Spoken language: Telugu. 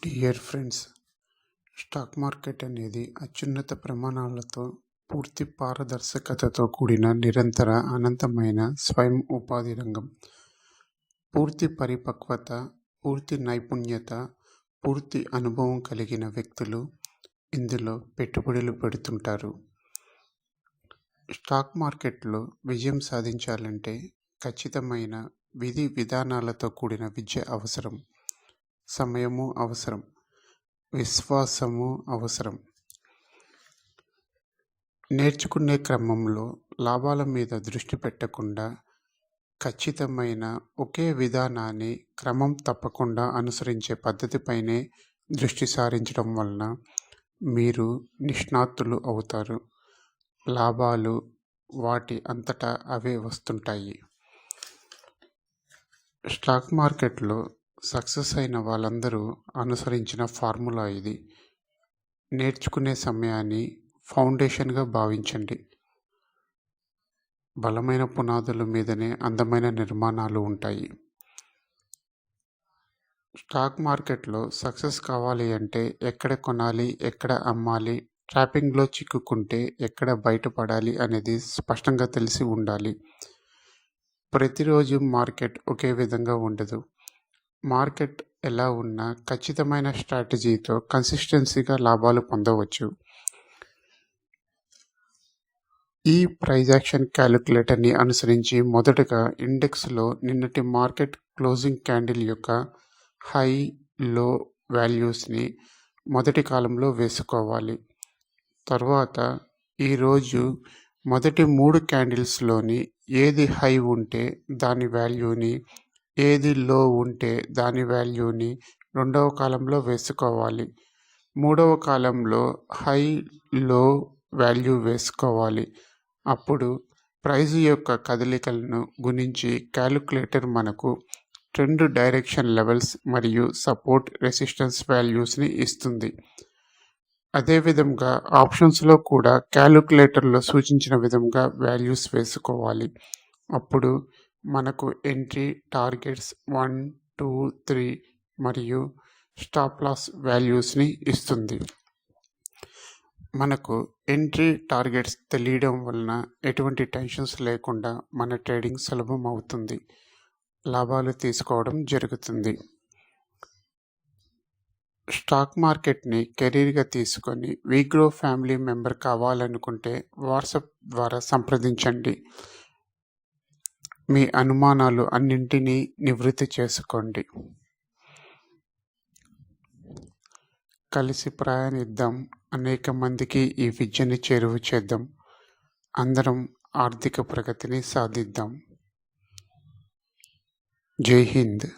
డియర్ ఫ్రెండ్స్, స్టాక్ మార్కెట్ అనేది అత్యున్నత ప్రమాణాలతో పూర్తి పారదర్శకతతో కూడిన నిరంతర అనంతమైన స్వయం ఉపాధి రంగం. పూర్తి పరిపక్వత, పూర్తి నైపుణ్యత, పూర్తి అనుభవం కలిగిన వ్యక్తులు ఇందులో పెట్టుబడులు పెడుతుంటారు. స్టాక్ మార్కెట్లో విజయం సాధించాలంటే ఖచ్చితమైన విధి విధానాలతో కూడిన విద్య అవసరం, సమయము అవసరం, విశ్వాసము అవసరం. నేర్చుకునే క్రమంలో లాభాల మీద దృష్టి పెట్టకుండా ఖచ్చితమైన ఒకే విధానాన్ని క్రమం తప్పకుండా అనుసరించే పద్ధతిపైనే దృష్టి సారించడం వలన మీరు నిష్ణాతులు అవుతారు. లాభాలు వాటి అంతటా అవే వస్తుంటాయి. స్టాక్ మార్కెట్లో సక్సెస్ అయిన వాళ్ళందరూ అనుసరించిన ఫార్ములా ఇది. నేర్చుకునే సమయాన్ని ఫౌండేషన్గా భావించండి. బలమైన పునాదుల మీదనే అందమైన నిర్మాణాలు ఉంటాయి. స్టాక్ మార్కెట్లో సక్సెస్ కావాలి అంటే ఎక్కడ కొనాలి, ఎక్కడ అమ్మాలి, ట్రాపింగ్లో చిక్కుకుంటే ఎక్కడ బయటపడాలి అనేది స్పష్టంగా తెలిసి ఉండాలి. ప్రతిరోజు మార్కెట్ ఒకే విధంగా ఉండదు. మార్కెట్ ఎలా ఉన్నా ఖచ్చితమైన స్ట్రాటజీతో కన్సిస్టెన్సీగా లాభాలు పొందవచ్చు. ఈ ప్రైజ్ యాక్షన్ క్యాలిక్యులేటర్ని అనుసరించి మొదటగా ఇండెక్స్లో నిన్నటి మార్కెట్ క్లోజింగ్ క్యాండిల్ యొక్క హై లో వాల్యూస్ని మొదటి కాలంలో వేసుకోవాలి. తర్వాత ఈరోజు మొదటి 3 క్యాండిల్స్లోని ఏది హై ఉంటే దాని వాల్యూని, ఏది లో ఉంటే దాని వాల్యూని రెండవ కాలంలో వేసుకోవాలి. మూడవ కాలంలో హై లో వాల్యూ వేసుకోవాలి. అప్పుడు ప్రైజ్ యొక్క కదలికలను గుణించి క్యాలిక్యులేటర్ మనకు ట్రెండ్ డైరెక్షన్ లెవెల్స్ మరియు సపోర్ట్ రెసిస్టెన్స్ వాల్యూస్ని ఇస్తుంది. అదేవిధంగా ఆప్షన్స్లో కూడా క్యాలిక్యులేటర్లో సూచించిన విధంగా వాల్యూస్ వేసుకోవాలి. అప్పుడు మనకు ఎంట్రీ, టార్గెట్స్ 1, 2, 3 మరియు స్టాప్ లాస్ వాల్యూస్ని ఇస్తుంది. మనకు ఎంట్రీ, టార్గెట్స్ తెలియడం వలన ఎటువంటి టెన్షన్స్ లేకుండా మన ట్రేడింగ్ సులభం అవుతుంది, లాభాలు తీసుకోవడం జరుగుతుంది. స్టాక్ మార్కెట్ని కెరీర్గా తీసుకొని వీగ్రో ఫ్యామిలీ మెంబర్ కావాలనుకుంటే వాట్సాప్ ద్వారా సంప్రదించండి. మీ అనుమానాలు అన్నింటినీ నివృత్తి చేసుకోండి. కలిసి ప్రయాణిద్దాం, అనేక మందికి ఈ విద్యని చేరువ చేద్దాం. అందరం ఆర్థిక ప్రగతిని సాధిద్దాం. జై హింద్.